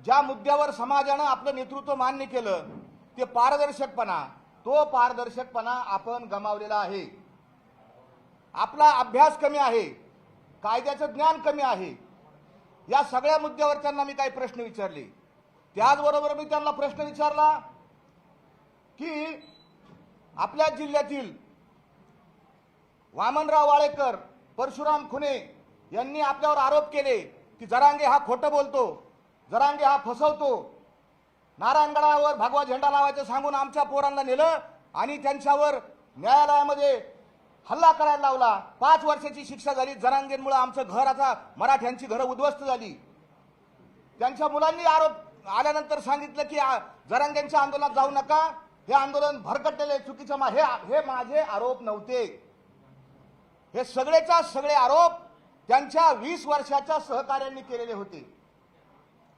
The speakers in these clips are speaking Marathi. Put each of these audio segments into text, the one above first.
ज्या मुद्द्यावर समाजानं आपलं नेतृत्व मान्य केलं ते पारदर्शकपणा, तो पारदर्शकपणा आपण गमावलेला आहे. आपला अभ्यास कमी आहे, कायद्याचं ज्ञान कमी आहे. या सगळ्या मुद्द्यावर त्यांना मी काही प्रश्न विचारले. त्याचबरोबर मी त्यांना प्रश्न विचारला की आपल्या जिल्ह्यातील वामनराव वाळेकर, परशुराम खुने यांनी आपल्यावर आरोप केले की जरांगे हा खोटं बोलतो, जरांगे हा फसवतो. नारायणगडावर भगवा झेंडा लावायचं सांगून आमच्या पोरांना नेलं आणि त्यांच्यावर न्यायालयामध्ये हल्ला करायला लावला. 5 वर्षाची शिक्षा झाली. जरांगेंमुळे आमचं घर, आता मराठ्यांची घरं उद्ध्वस्त झाली. त्यांच्या मुलांनी आरोप आल्यानंतर सांगितलं की जरांगेंच्या आंदोलनात जाऊ नका, हे आंदोलन भरकटलेले चुकीचं. हे माझे आरोप नव्हते. हे सगळेच्या सगळे आरोप त्यांच्या 20 वर्षाच्या सहकार्यांनी केलेले होते.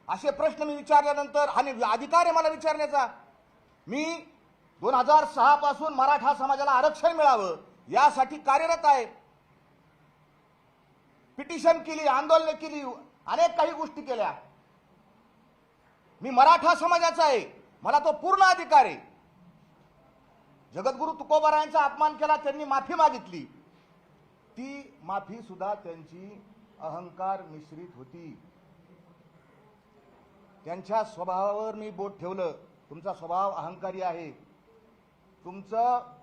असे प्रश्न मी विचारल्यानंतर आणि अधिकार आहे मला विचारण्याचा. मी 2006 पासून मराठा समाजाला आरक्षण मिळावं यासाठी कार्यरत आहे. पिटिशन केली, आंदोलन केली, अनेक काही गोष्टी केल्या. मी मराठा समाजाचा आहे, मला तो पूर्ण अधिकार आहे. जगद्गुरु तुकोबारायांचा अपमान केला, त्यांनी माफी मागितली. ती माफी सुद्धा त्यांची अहंकार मिश्रित होती. त्यांच्या स्वभावावर मी बोट ठेवलं. तुमचा स्वभाव अहंकारी आहे. तुमचं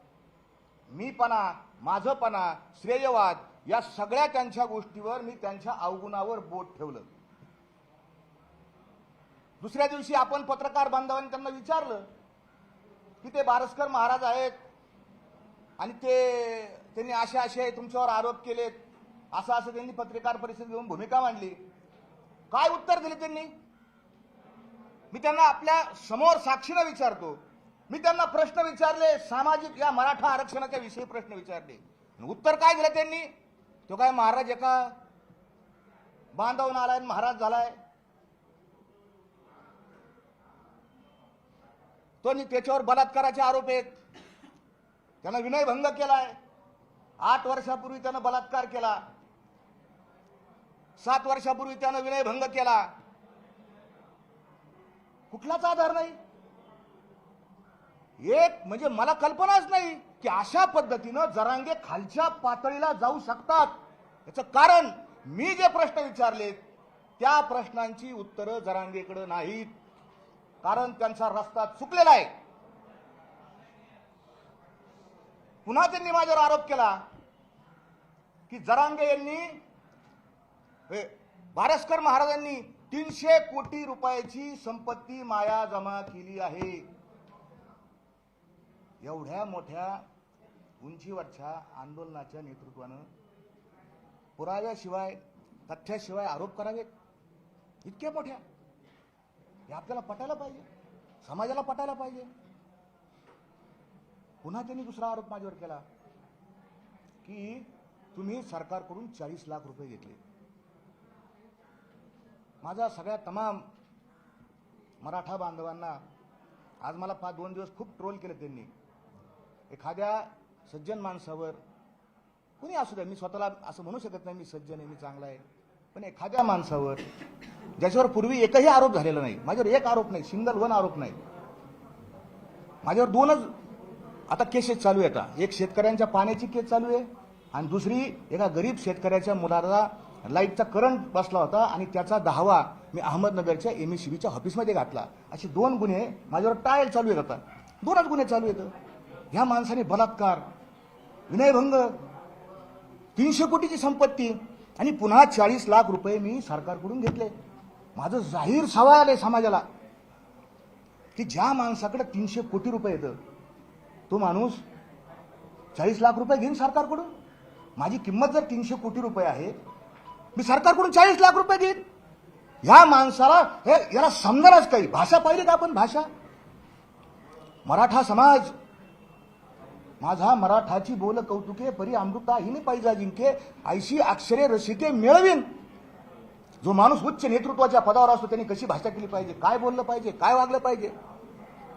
मीपणा, माझपणा, श्रेयवाद या सगळ्या त्यांच्या गोष्टीवर मी त्यांच्या अवगुणावर बोट ठेवलं. दुसऱ्या दिवशी आपण पत्रकार बांधवांनी त्यांना विचारलं की ते बारस्कर महाराज आहेत आणि त्यांनी असे तुमच्यावर आरोप केलेत, असं त्यांनी पत्रकार परिषद घेऊन भूमिका मांडली. काय उत्तर दिले त्यांनी? मी त्यांना आपल्या समोर साक्षीने विचारतो. मी त्यांना प्रश्न विचारले, सामाजिक या मराठा आरक्षणाच्या विषयी प्रश्न विचारले. उत्तर काय दिलं त्यांनी? तो काय महाराज एका बांधवून आलाय, महाराज झालाय, तो त्याच्यावर बलात्काराचे आरोप आहेत, त्यानं विनयभंग केलाय. 8 वर्षापूर्वी त्यानं बलात्कार केला, 7 वर्षापूर्वी त्यानं विनयभंग केला. कुठलाच आधार नाही. एक म्हणजे मला कल्पनाच नाही की अशा पद्धतीनं जरांगे खालच्या पातळीला जाऊ शकतात. याचं कारण मी जे प्रश्न विचारले त्या प्रश्नांची उत्तरं जरांगेकडे नाहीत, कारण त्यांचा रस्ता चुकलेला आहे. पुन्हा त्यांनी माझ्यावर आरोप केला की जरांगे यांनी, बारस्कर महाराजांनी 300 कोटी रुपयाची संपत्ती माया जमा केली आहे. एवढ्या मोठ्या उंचीवरच्या आंदोलनाच्या नेतृत्वानं पुराव्याशिवाय, तथ्याशिवाय आरोप करावेत? इतक्या मोठ्या? हे आपल्याला पटायला पाहिजे, समाजाला पटायला पाहिजे. पुन्हा त्यांनी दुसरा आरोप माझ्यावर केला की तुम्ही सरकारकडून 40 लाख रुपये घेतले. माझा सगळ्या तमाम मराठा बांधवांना आज मला 2 दिवस खूप ट्रोल केले त्यांनी. एखाद्या सज्जन माणसावर, कुणी असू द्या, मी स्वतःला असं म्हणू शकत नाही मी सज्जन आहे, मी चांगला आहे, पण एखाद्या माणसावर ज्याच्यावर पूर्वी एकही आरोप झालेला नाही, माझ्यावर एक आरोप नाही, सिंगल 1 आरोप नाही, माझ्यावर 2च आता केसेस चालू आहेत. एक शेतकऱ्यांच्या पाण्याची केस चालू आहे आणि दुसरी एका गरीब शेतकऱ्याच्या मुलाला लाईटचा करंट बसला होता आणि त्याचा 10वा मी अहमदनगरच्या MECBच्या ऑफिसमध्ये घातला. असे 2 गुन्हे माझ्यावर ट्रायल चालू आहेत. आता 2च गुन्हे चालू आहेत. ह्या माणसाने बलात्कार, विनयभंग, 300 कोटीची संपत्ती आणि पुन्हा 40 लाख रुपये मी सरकारकडून घेतले. माझं जाहीर सवाल आहे समाजाला की ज्या माणसाकडे 300 कोटी रुपये येतं तो माणूस 40 लाख रुपये घेईन सरकारकडून. माझी किंमत जर 300 कोटी रुपये आहे, मी सरकारकडून 40 लाख रुपये घेईन. ह्या माणसाला याला समजणारच काही. भाषा पाहिली का आपण? भाषा. मराठा समाज, माझा मराठाची बोल कौतुके परी अमृता हिने पाहिजे जिंके, ऐशी अक्षरे रसिके मिळवीन. जो माणूस उच्च नेतृत्वाच्या पदावर असतो त्यांनी कशी भाषा केली पाहिजे, काय बोललं पाहिजे, काय वागलं पाहिजे,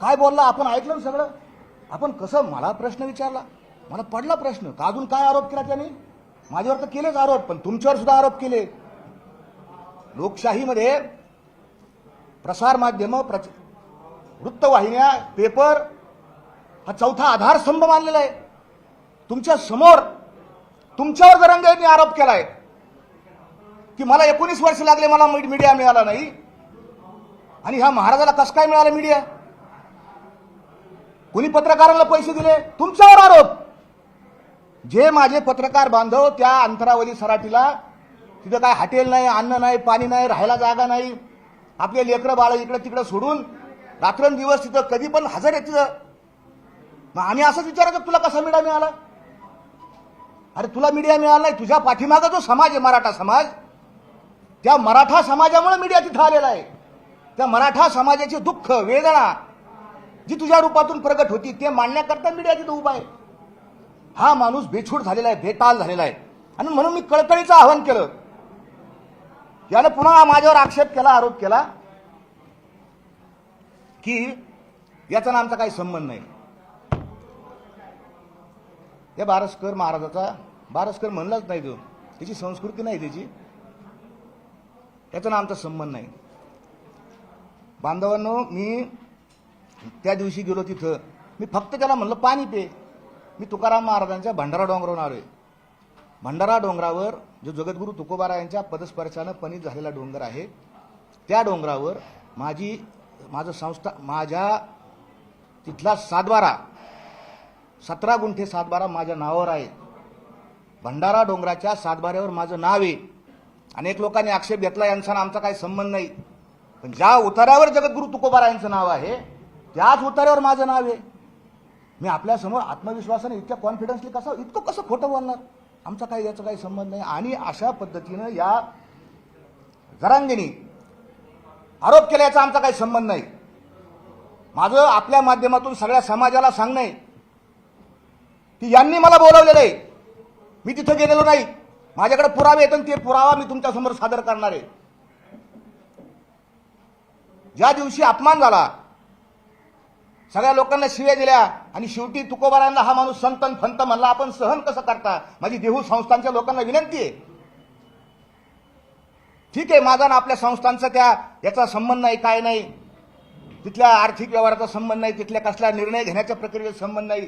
काय बोलला आपण ऐकलं सगळं. आपण कसं, मला प्रश्न विचारला, मला पडला प्रश्न का अजून काय आरोप केला त्याने? माझ्यावर तर केलेच आरोप, पण तुमच्यावर सुद्धा आरोप केले. लोकशाहीमध्ये प्रसार माध्यम, वृत्तवाहिन्या, पेपर हा चौथा आधारस्तंभ मानलेला आहे. तुमच्या समोर तुमच्यावर जरांगे यांनी आरोप केलाय की मला 19 वर्ष लागले, मला मीडिया मिळाला नाही, आणि ह्या महाराजाला कसं काय मिळालं मीडिया? कोणी पत्रकारांना पैसे दिले? तुमच्यावर आरोप. जे माझे पत्रकार बांधव त्या अंतरावली सराटीला तिथं काय हॉटेल नाही, अन्न नाही, पाणी नाही, राहायला जागा नाही, आपले लेकरं बाळ इकडे तिकडे सोडून रात्रंदिवस तिथं कधी पण हजर आहे तिथं. मग आम्ही असंच विचारायचं तुला कसा मीडिया मिळाला? अरे तुला मीडिया मिळाला नाही, तुझ्या पाठीमागा जो समाज आहे मराठा समाज, त्या मराठा समाजामुळे मीडिया तिथं आलेला आहे. त्या मराठा समाजाचे दुःख वेदना जी तुझ्या रूपातून प्रगट होती ते मांडण्याकरता मीडिया तिथं उभा आहे. हा माणूस बेछूट झालेला आहे, बेताल झालेला आहे. आणि म्हणून मी कळकळीचं आवाहन केलं. यानं पुन्हा माझ्यावर आक्षेप केला, आरोप केला की याचा ना आमचा काही संबंध नाही. या बारसकर महाराजाचा, बारसकर म्हणलाच नाही तो, त्याची संस्कृती नाही त्याची, याचा ना आमचा संबंध नाही. बांधवांनो, मी त्या दिवशी गेलो तिथं, मी फक्त त्याला म्हणलं पाणी पे. मी तुकाराम महाराजांच्या भंडारा डोंगरावरून आलोय. भंडारा डोंगरावर जो जगद्गुरू तुकोबारायांच्या पदस्पर्शानं पणित झालेला डोंगर आहे, त्या डोंगरावर माझं संस्था, माझ्या तिथला सातबारा, 17 गुंठे सातबारा माझ्या नावावर आहे. भंडारा डोंगराच्या सातबाऱ्यावर माझं नाव आहे. अनेक लोकांनी आक्षेप घेतला यांचा आमचा काही संबंध नाही, पण ज्या उतार्यावर जगद्गुरू तुकोबारायांचं नाव आहे त्याच उतार्यावर माझं नाव आहे. मी आपल्यासमोर आत्मविश्वासाने इतक्या कॉन्फिडन्सली इतकं कसं खोटं बोलणार? आमचा काही याचा काही संबंध नाही. आणि अशा पद्धतीनं या जरांगेनी आरोप केल्याचा आमचा काही संबंध नाही. माझं आपल्या माध्यमातून सगळ्या समाजाला सांगणं आहे की यांनी मला बोलावलेलं आहे, मी तिथं गेलेलो नाही. माझ्याकडे पुरावे येतात, ते पुरावा मी तुमच्यासमोर सादर करणार आहे. ज्या दिवशी अपमान झाला, सगळ्या लोकांना शिव्या दिल्या, आणि शेवटी तुकोबारायांना हा माणूस संतन फंत म्हणला, आपण सहन कसं करता? माझी देहू संस्थांच्या लोकांना विनंती आहे, ठीक आहे, माझा ना आपल्या संस्थांचा त्या याचा संबंध नाही, काय नाही, तिथल्या आर्थिक व्यवहाराचा संबंध नाही, तिथल्या कसल्या निर्णय घेण्याच्या प्रक्रियेचा संबंध नाही,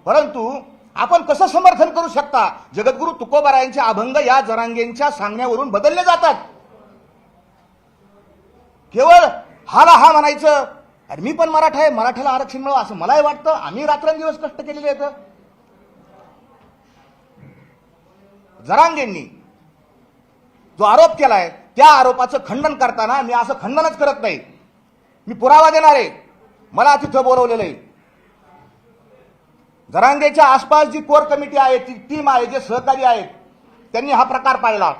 परंतु आपण कसं समर्थन करू शकता? जगद्गुरू तुकोबारायांचे अभंग या जरांगेंच्या सांगण्यावरून बदलले जातात. केवळ हाला हा म्हणायचं, अरे मी पण मराठा आहे, मराठ्याला आरक्षण मिळावं असं मलाही वाटतं, आम्ही रात्रंदिवस कष्ट केलेले आहेत. जरांगेंनी जो आरोप केलाय त्या आरोपाचं खंडन करताना मी असं खंडनच करत नाही, मी पुरावा देणार आहे. मला तिथं बोलवलेलं आहे. जरांगेच्या आसपास जी कोर कमिटी आहे, ती टीम आहे, जे सहकारी आहेत, त्यांनी हा प्रकार पाहिला.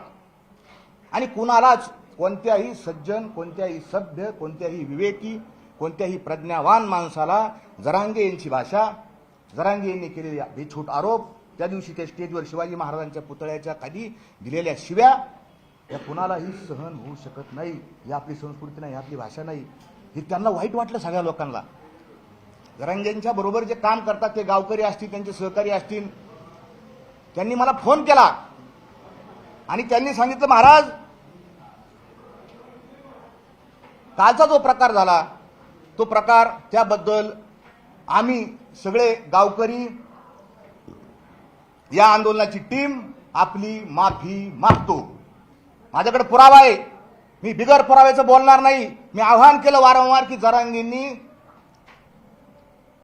आणि कुणालाच, कोणत्याही सज्जन, कोणत्याही सभ्य, कोणत्याही विवेकी, कोणत्याही प्रज्ञावान माणसाला जरांगे यांची भाषा, जरांगे यांनी केलेले बेछूट आरोप, त्या दिवशी त्या स्टेजवर शिवाजी महाराजांच्या पुतळ्याच्या खाली दिलेल्या शिव्या, या कुणालाही सहन होऊ शकत नाही. ही आपली संस्कृती नाही, आपली भाषा नाही. हे त्यांना वाईट वाटलं सगळ्या लोकांना. जरांगेंच्या बरोबर जे काम करतात ते गावकरी असतील, त्यांचे सहकारी असतील, त्यांनी मला फोन केला आणि त्यांनी सांगितलं, महाराज कालचा जो प्रकार झाला तो प्रकार, त्याबद्दल आम्ही सगळे गावकरी, या आंदोलनाची टीम आपली माफी मागतो. माझ्याकडे पुरावा आहे, मी बिगर पुराव्याचं बोलणार नाही. मी आवाहन केलं वारंवार की जरांगेंनी